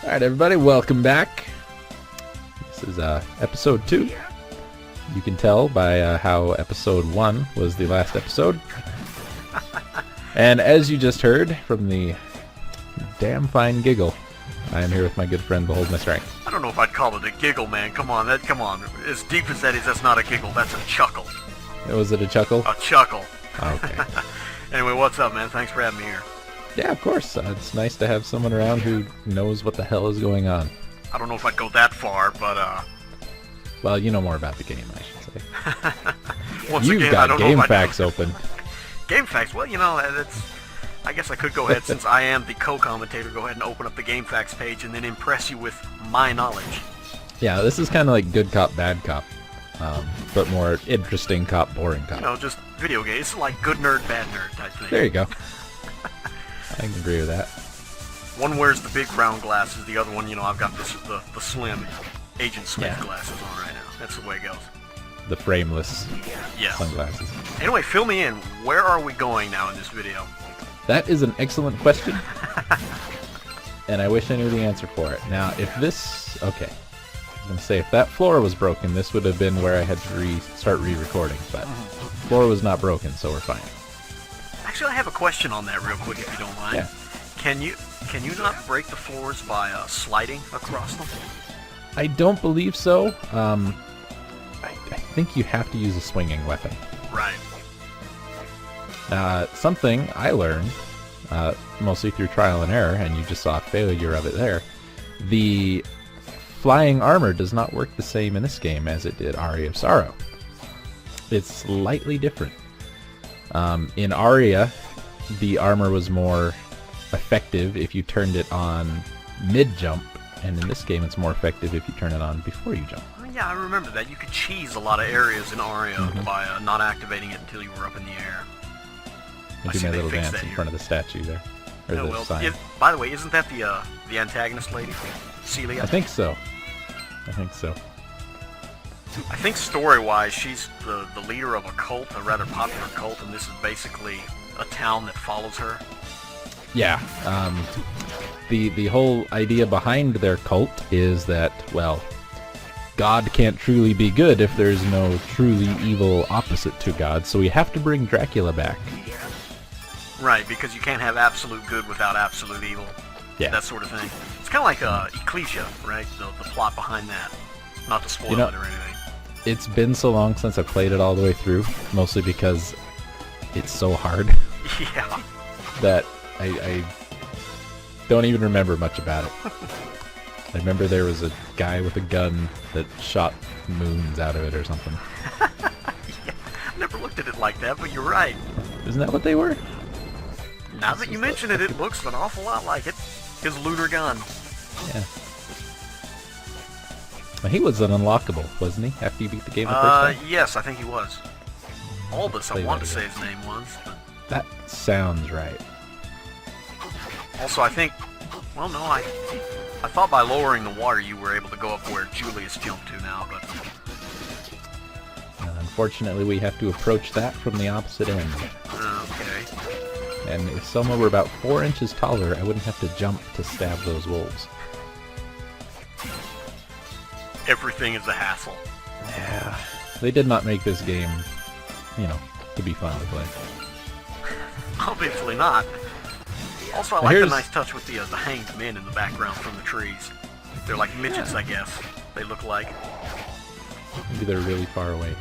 Alright everybody, welcome back. This is episode 2. You can tell by how episode 1 was the last episode. And as you just heard from the damn fine giggle, I am here with my good friend Behold My Strength. I don't know if I'd call it a giggle, man. Come on. As deep as that is, that's not a giggle, that's a chuckle. Was it a chuckle? A chuckle. Okay. Anyway, what's up, man? Thanks for having me here. Yeah, of course. It's nice to have someone around who knows what the hell is going on. I don't know if I'd go that far, but Well, you know more about the game, I should say. once You've again, got I don't know game if I facts know. open. Game facts? Well, I guess I could go ahead, since I am the co-commentator, go ahead and open up the game facts page and then impress you with my knowledge. Yeah, this is kind of like good cop, bad cop. But more interesting cop, boring cop. You know, just video games. It's like good nerd, bad nerd type thing. There you go. I can agree with that. One wears the big round glasses, the other one, I've got the slim Agent Smith glasses on right now. That's the way it goes. The frameless sunglasses. Anyway, fill me in. Where are we going now in this video? That is an excellent question. And I wish I knew the answer for it. Now, if this... Okay. I was going to say, if that floor was broken, this would have been where I had to start re-recording. But the floor was not broken, so we're fine. Actually, I have a question on that real quick, if you don't mind. Yeah. Can you not break the floors by sliding across them? I don't believe so. I think you have to use a swinging weapon. Right. Something I learned, mostly through trial and error, and you just saw a failure of it there. The flying armor does not work the same in this game as it did Aria of Sorrow. It's slightly different. In Aria, the armor was more effective if you turned it on mid-jump, and in this game it's more effective if you turn it on before you jump. Yeah, I remember that. You could cheese a lot of areas in Aria by not activating it until you were up in the air. And do my little dance in front of the statue there. Or the sign. By the way, isn't that the antagonist lady? Celia? I think so. I think story-wise, she's the leader of a cult, a rather popular cult, and this is basically a town that follows her. Yeah. The whole idea behind their cult is that, well, God can't truly be good if there's no truly evil opposite to God, so we have to bring Dracula back. Right, because you can't have absolute good without absolute evil. Yeah. That sort of thing. It's kind of like Ecclesia, right? The plot behind that. Not to spoil it or anything. It's been so long since I played it all the way through, mostly because it's so hard. Yeah. That I don't even remember much about it. I remember there was a guy with a gun that shot moons out of it or something. Yeah, I never looked at it like that, but you're right. Isn't that what they were? Now that you mention it, it looks an awful lot like it. His lunar gun. Yeah. Well, he was an unlockable, wasn't he, after you beat the game the first time? Yes, I think he was. Albus, I want to say his name was. But... That sounds right. Also, I think... Well, no, I thought by lowering the water you were able to go up where Julius jumped to now, but... Unfortunately, we have to approach that from the opposite end. Okay. And if someone were about 4 inches taller, I wouldn't have to jump to stab those wolves. Everything is a hassle. Yeah. They did not make this game, to be fun to play. Obviously not. Also, I like the nice touch with the hanged men in the background from the trees. They're like midgets, I guess. They look like. Maybe they're really far away.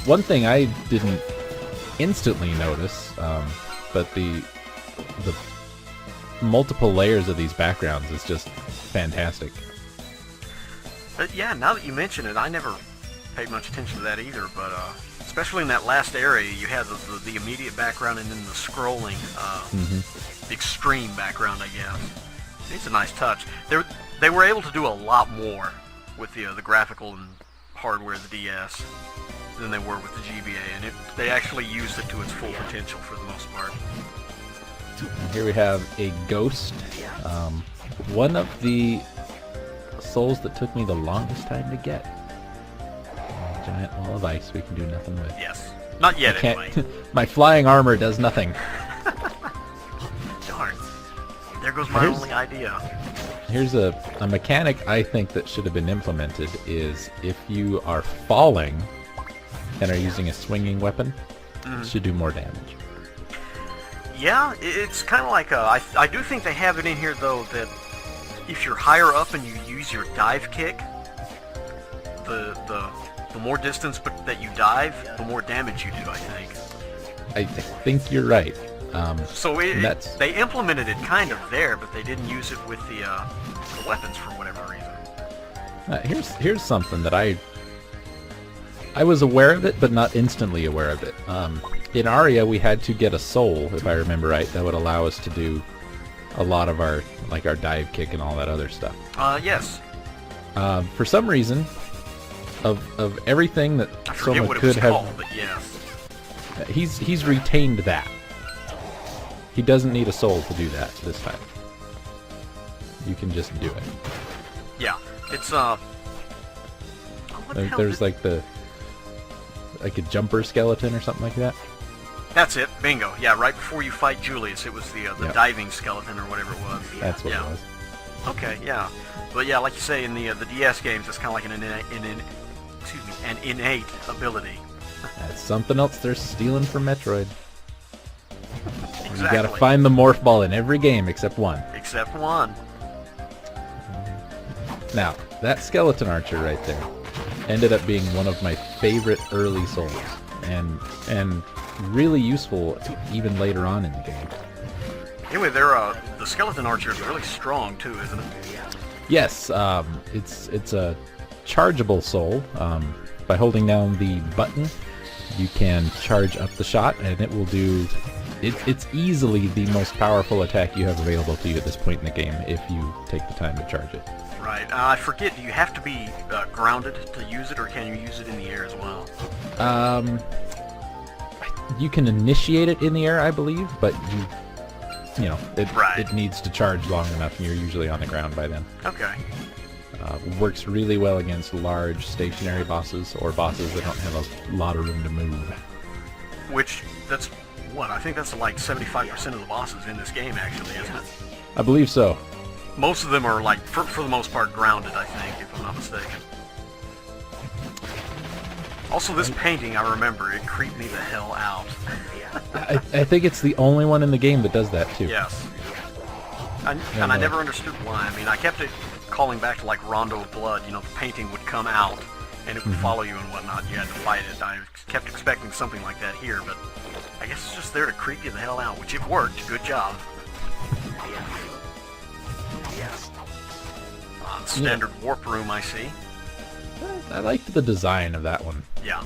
One thing I didn't instantly notice, but the multiple layers of these backgrounds is just fantastic. Yeah, now that you mention it, I never paid much attention to that either, but especially in that last area, you had the immediate background and then the scrolling, the extreme background, I guess. It's a nice touch. They were able to do a lot more with the graphical and hardware of the DS than they were with the GBA, and they actually used it to its full potential for the most part. And here we have a ghost. One of the souls that took me the longest time to get. A giant wall of ice we can do nothing with. Yes. Not yet, anyway. My flying armor does nothing. Darn. There goes my only idea. Here's a mechanic I think that should have been implemented is if you are falling and are using a swinging weapon, it should do more damage. Yeah, it's kind of like I do think they have it in here though that if you're higher up and you use your dive kick, the more distance that you dive, the more damage you do. I think. I think you're right. So they implemented it kind of there, but they didn't use it with the weapons for whatever reason. Here's something that I was aware of it, but not instantly aware of it. In Aria, we had to get a soul, if I remember right, that would allow us to do a lot of our dive kick and all that other stuff. Yes. For some reason, of everything that Soma could have, called, but yes. He's retained that. He doesn't need a soul to do that this time. You can just do it. Yeah, it's there's like a jumper skeleton or something like that. That's it, bingo. Yeah, right before you fight Julius, it was the diving skeleton or whatever it was. That's what it was. Okay, yeah, but yeah, like you say in the DS games, it's kind of like an innate ability. That's something else they're stealing from Metroid. Exactly. You gotta find the morph ball in every game except one. Except one. Now, that skeleton archer right there ended up being one of my favorite early souls, and really useful even later on in the game. Anyway, the skeleton archer is really strong too, isn't it? Yes, it's a chargeable soul. By holding down the button, you can charge up the shot, and it will do. It's easily the most powerful attack you have available to you at this point in the game if you take the time to charge it. Right. I forget. Do you have to be grounded to use it, or can you use it in the air as well? You can initiate it in the air, I believe, but it needs to charge long enough, and you're usually on the ground by then. Okay. Works really well against large stationary bosses or bosses that don't have a lot of room to move. Which, that's what? I think that's like 75% of the bosses in this game, actually, isn't it? I believe so. Most of them are, like, for the most part, grounded, I think, if I'm not mistaken. Also, this painting, I remember, it creeped me the hell out. I think it's the only one in the game that does that, too. Yes. And I never understood why. I mean, I kept it calling back to, like, Rondo of Blood. You know, the painting would come out, and it would follow you and whatnot. You had to fight it. I kept expecting something like that here, but I guess it's just there to creep you the hell out, which it worked. Good job. Standard warp room, I see. I liked the design of that one. Yeah.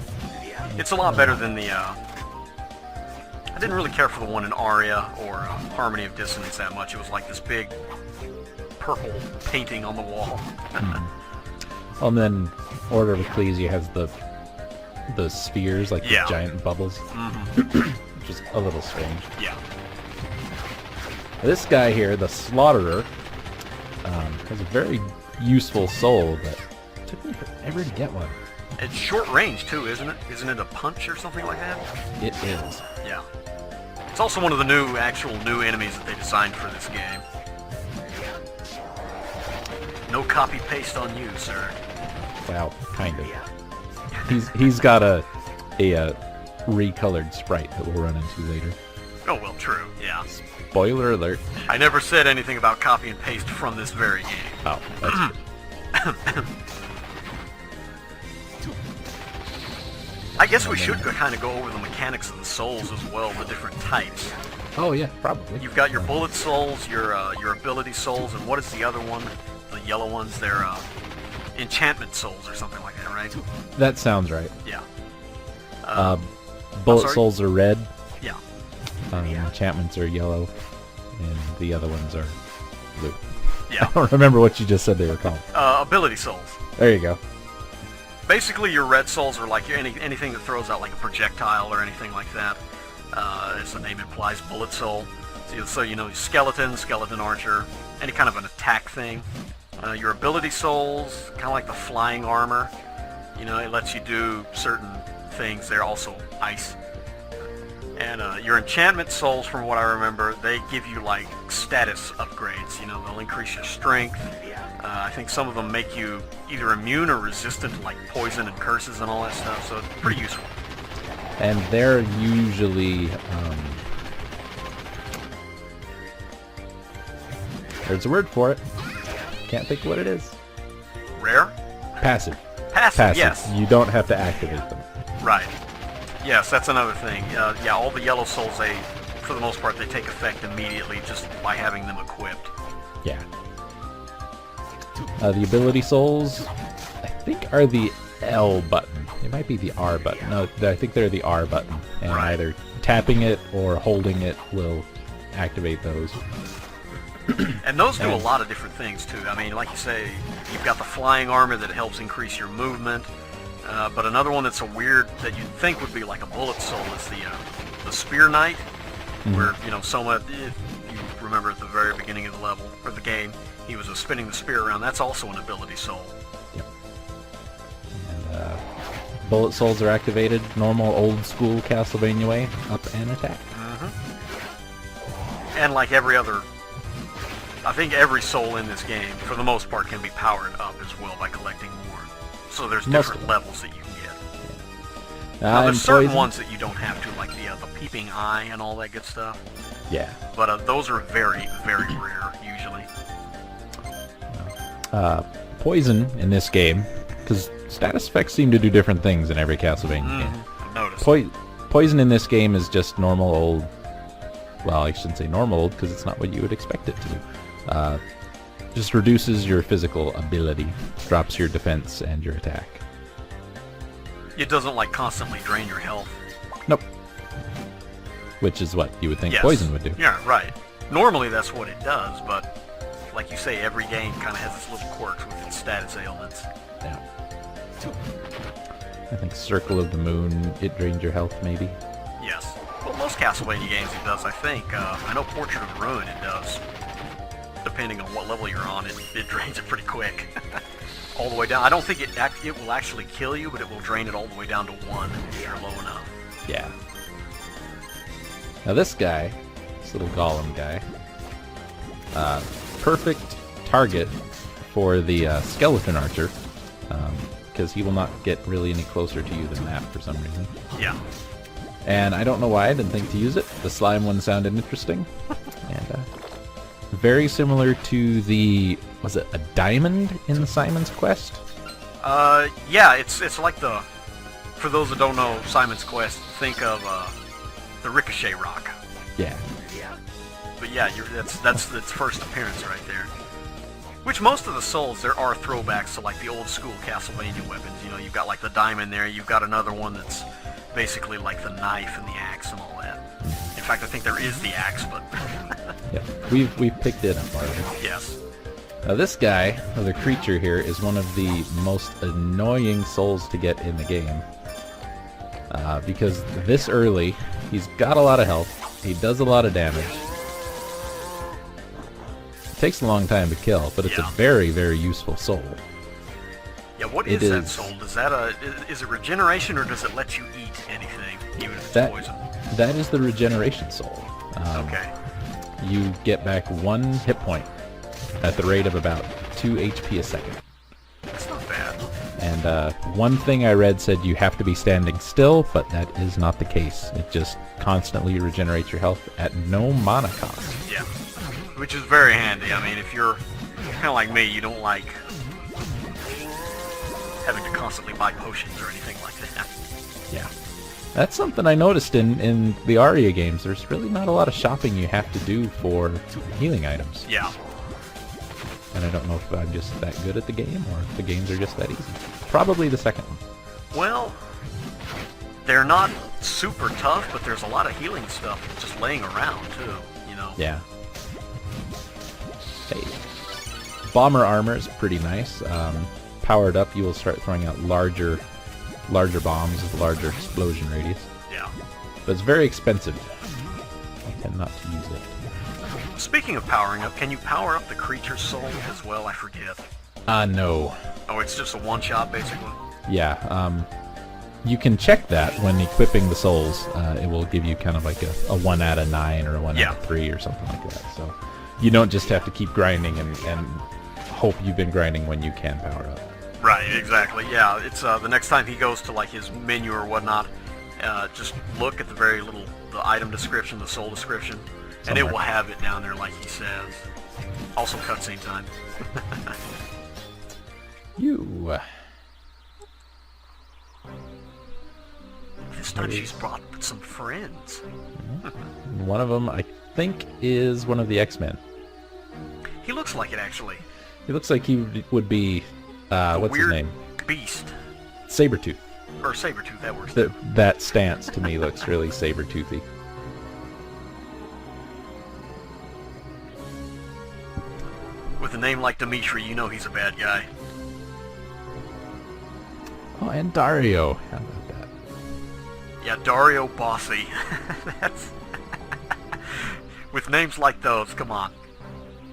It's a lot better than the, I didn't really care for the one in Aria or Harmony of Dissonance that much. It was like this big purple painting on the wall. And then Order of Ecclesia has the spheres, like the giant bubbles. Which is a little strange. Yeah. This guy here, the Slaughterer, has a very useful soul, but it took me forever to get one. It's short range too, isn't it? Isn't it a punch or something like that? It is. Yeah. It's also one of the actual new enemies that they designed for this game. No copy paste on you, sir. Well, kind of. He's got a recolored sprite that we'll run into later. Oh well, true. Yeah. Spoiler alert. I never said anything about copy and paste from this very game. Oh, that's good. I guess we should kind of go over the mechanics of the souls as well, the different types. Oh yeah, probably. You've got your bullet souls, your ability souls, and what is the other one? The yellow ones, they're enchantment souls or something like that, right? That sounds right. Yeah. Bullet souls are red. Yeah. Enchantments are yellow, and the other ones are blue. Yeah. I don't remember what you just said they were called. Ability souls. There you go. Basically, your red souls are like anything that throws out like a projectile or anything like that. As the name implies, bullet soul. So you know, skeleton archer, any kind of an attack thing. Your ability souls, kind of like the flying armor. You know, it lets you do certain things. They're also ice. And your enchantment souls, from what I remember, they give you like status upgrades. You know, they'll increase your strength. I think some of them make you either immune or resistant to like poison and curses and all that stuff. So it's pretty useful. And they're usually there's a word for it. Can't think of what it is. Rare? Passive. Passive, yes. You don't have to activate them. Right. Yes, that's another thing. Yeah, all the yellow souls, they, for the most part, they take effect immediately just by having them equipped. Yeah. The ability souls, I think, are the L button. It might be the R button. No, I think they're the R button. And Right. either tapping it or holding it will activate those. And those do a lot of different things, too. I mean, like you say, you've got the flying armor that helps increase your movement. But another one that's a weird, that you'd think would be like a bullet soul, is the Spear Knight, where, you know, Soma, if you remember at the very beginning of the level, or the game, he was spinning the spear around. That's also an ability soul. Yep. And bullet souls are activated normal, old school Castlevania way, up and attack. And like every other, I think every soul in this game, for the most part, can be powered up as well by collecting more. So there's different levels that you can get. Now, there's certain ones that you don't have to, like the peeping eye and all that good stuff. Yeah. But those are very, very rare, usually. Poison in this game, because status effects seem to do different things in every Castlevania game. I've noticed. Poison in this game is just normal old, well, I shouldn't say normal old, because it's not what you would expect it to do. Just reduces your physical ability, drops your defense and your attack. It doesn't like constantly drain your health. Nope. Which is what you would think Yes. poison would do. Yeah, right. Normally that's what it does, but like you say, every game kind of has its little quirks with its status ailments. Yeah. I think Circle of the Moon, it drains your health maybe. Yes. Well, most Castlevania games it does, I think. I know Portrait of Ruin it does. Depending on what level you're on, it drains it pretty quick. All the way down. I don't think it will actually kill you, but it will drain it all the way down to 1 if you're low enough. Yeah. Now this guy, this little golem guy, perfect target for the skeleton archer, because he will not get really any closer to you than that for some reason. Yeah. And I don't know why I didn't think to use it. The slime one sounded interesting. And very similar to the, was it a diamond in Simon's Quest? Yeah, it's like for those that don't know Simon's Quest, think of the Ricochet Rock. Yeah. But yeah, that's its first appearance right there. Which most of the souls, there are throwbacks to like the old school Castlevania weapons. You know, you've got like the diamond there, you've got another one that's basically like the knife and the axe and all that. In fact, I think there is the axe, but... Yeah, we've picked it up already. Yes. Now this guy, or the creature here, is one of the most annoying souls to get in the game. Because this early, he's got a lot of health, he does a lot of damage. It takes a long time to kill, but it's a very, very useful soul. Yeah, what is that soul? Does that is it regeneration, or does it let you eat anything, even if it's poison? That is the regeneration soul. Okay. You get back 1 hit point at the rate of about 2 HP a second. That's not bad. And one thing I read said you have to be standing still, but that is not the case. It just constantly regenerates your health at no mana cost. Yeah. Which is very handy. I mean, if you're kind of like me, you don't like having to constantly buy potions or anything like that. Yeah. That's something I noticed in the Aria games. There's really not a lot of shopping you have to do for healing items. Yeah. And I don't know if I'm just that good at the game, or if the games are just that easy. Probably the second one. Well, they're not super tough, but there's a lot of healing stuff just laying around, too, you know? Yeah. Hey. Bomber armor is pretty nice. Powered up, you will start throwing out larger bombs with a larger explosion radius. Yeah. But it's very expensive. I tend not to use it. Speaking of powering up, can you power up the creature's soul as well? I forget. No. Oh, it's just a one-shot, basically? Yeah, you can check that when equipping the souls. It will give you kind of like a 1 out of 9 or a 1 out of 3 or something like that. So you don't just have to keep grinding and hope you've been grinding when you can power up. Right, exactly. Yeah, it's the next time he goes to like his menu or whatnot, just look at the the item description, the soul description, and it will have it down there like he says. Also cutscene time. You. This time she's brought some friends. One of them, I think, is one of the X-Men. He looks like it, actually. He looks like he would be, what's his name? Beast. Sabretooth. Or Sabretooth, that works. That stance to me looks really Sabertoothy. With a name like Dimitri, you know he's a bad guy. Oh, and Dario. How about that? Yeah, Dario Bossy. That's... With names like those, come on.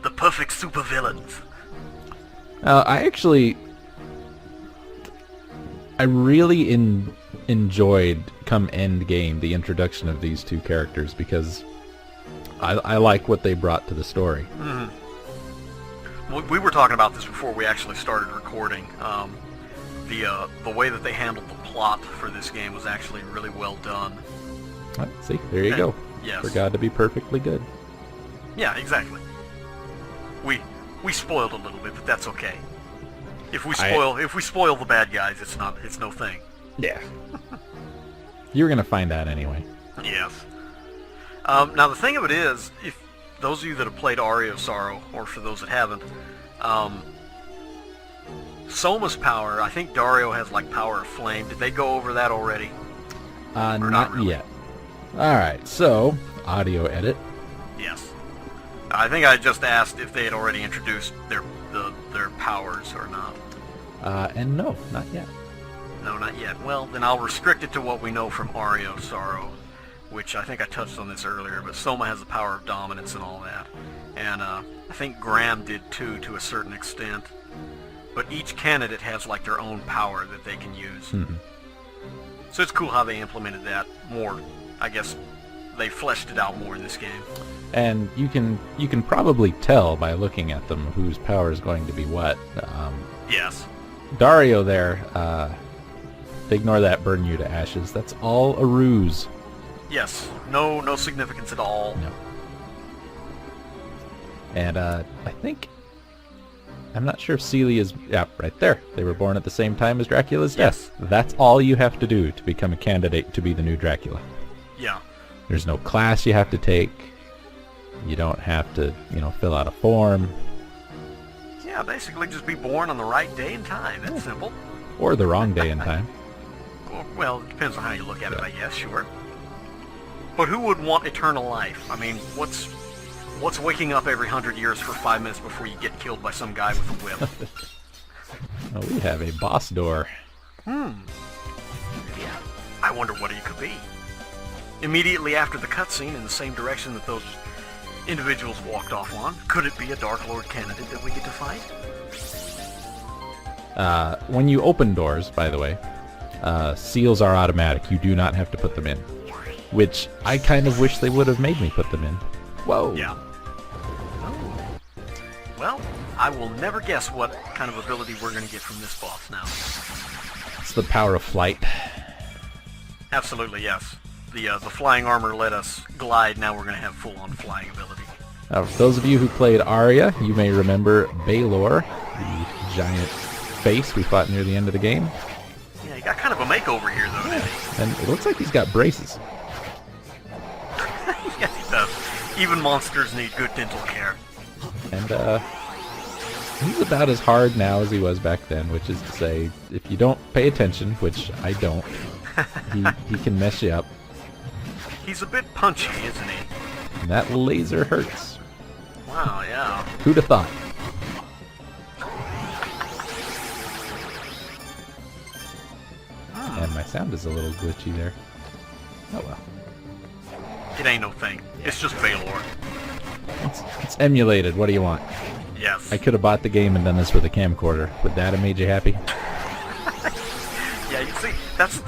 The perfect supervillains. I really enjoyed come end game the introduction of these two characters because I like what they brought to the story. Mm-hmm. We were talking about this before we actually started recording. The way that they handled the plot for this game was actually really well done. See, there you go. Yes. For God to be perfectly good. Yeah, exactly. We spoiled a little bit, but that's okay. If we spoil the bad guys, it's no thing. Yeah. You were gonna find out anyway. Yes. Now the thing of it is, if those of you that have played Aria of Sorrow, or for those that haven't, Soma's power, I think Dario has like power of flame. Did they go over that already? Not really? Yet. Alright, so, audio edit. Yes. I think I just asked if they had already introduced their powers or not. And no, not yet. No, not yet. Well, then I'll restrict it to what we know from Aria of Sorrow, which I think I touched on this earlier, but Soma has the power of dominance and all that. And I think Graham did too, to a certain extent. But each candidate has like their own power that they can use. Mm-hmm. So it's cool how they implemented that more. I guess they fleshed it out more in this game. And you can probably tell by looking at them whose power is going to be what. Yes. Dario there, ignore that, burn you to ashes. That's all a ruse. Yes. No significance at all. No. And I think, I'm not sure if Celia's, yeah, right there. They were born at the same time as Dracula's death. Yes. That's all you have to do to become a candidate to be the new Dracula. Yeah. There's no class you have to take. You don't have to, fill out a form. Yeah, basically just be born on the right day and time. That's simple. Or the wrong day and time. Well, it depends on how you look at it, I guess, sure. But who would want eternal life? I mean, what's waking up every 100 years for 5 minutes before you get killed by some guy with a whip? Oh, we have a boss door. Yeah. I wonder what it could be. Immediately after the cutscene, in the same direction that those individuals walked off on, could it be a Dark Lord candidate that we get to fight? When you open doors, by the way, seals are automatic. You do not have to put them in. Which I kind of wish they would have made me put them in. Whoa. Yeah. Oh. Well, I will never guess what kind of ability we're going to get from this boss now. It's the power of flight. Absolutely, yes. The flying armor let us glide. Now we're going to have full-on flying ability. Now, for those of you who played Aria, you may remember Baylor, the giant face we fought near the end of the game. Yeah, he got kind of a makeover here, though, didn't he? And it looks like he's got braces. Yes, he does. Even monsters need good dental care. And he's about as hard now as he was back then, which is to say, if you don't pay attention, which I don't, he can mess you up. He's a bit punchy, isn't he? And that laser hurts. Wow, yeah. Who'd have thought? And my sound is a little glitchy there. Oh well. It ain't no thing. It's just Baylor. It's emulated. What do you want? Yes. I could have bought the game and done this with a camcorder. Would that have made you happy? Yeah, you'd See, that's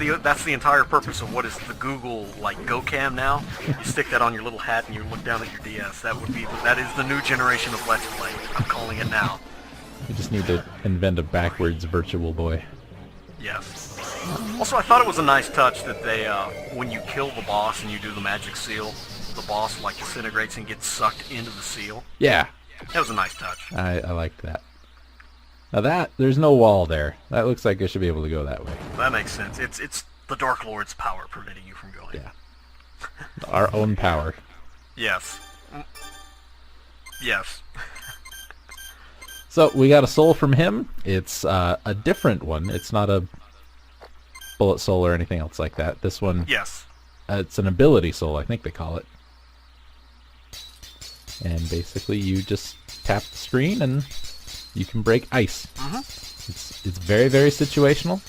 the entire purpose of what is the Google like GoCam now. You stick that on your little hat and you look down at your DS. That is the new generation of Let's Play. I'm calling it now. You just need to invent a backwards Virtual Boy. Yes. Also, I thought it was a nice touch that they, when you kill the boss and you do the magic seal, the boss like disintegrates and gets sucked into the seal. Yeah. That was a nice touch. I liked that. Now there's no wall there. That looks like I should be able to go that way. That makes sense. It's the Dark Lord's power preventing you from going. Yeah. Our own power. Yes. Yes. So we got a soul from him. It's a different one. It's not a bullet soul or anything else like that. This one, Yes. It's an ability soul, I think they call it. And basically you just tap the screen and you can break ice. Mm-hmm. It's very, very situational.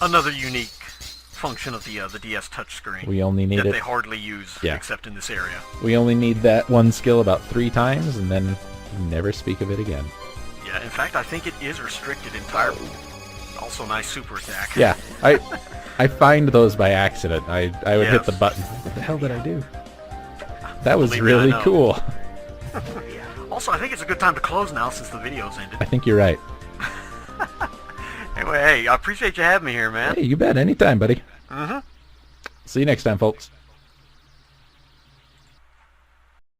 Another unique function of the DS touchscreen. We only need that it. they hardly use except in this area. We only need that one skill about 3 times, and then never speak of it again. Yeah, in fact, I think it is restricted entirely. Also, nice super attack. Yeah, I find those by accident. I would hit Yes. the button. What the hell did I do? That was Believe me, I really know. cool. Also, I think it's a good time to close now since the video's ended. I think you're right. Anyway, hey, I appreciate you having me here, man. Hey, you bet. Anytime, buddy. Mm-hmm. See you next time, folks.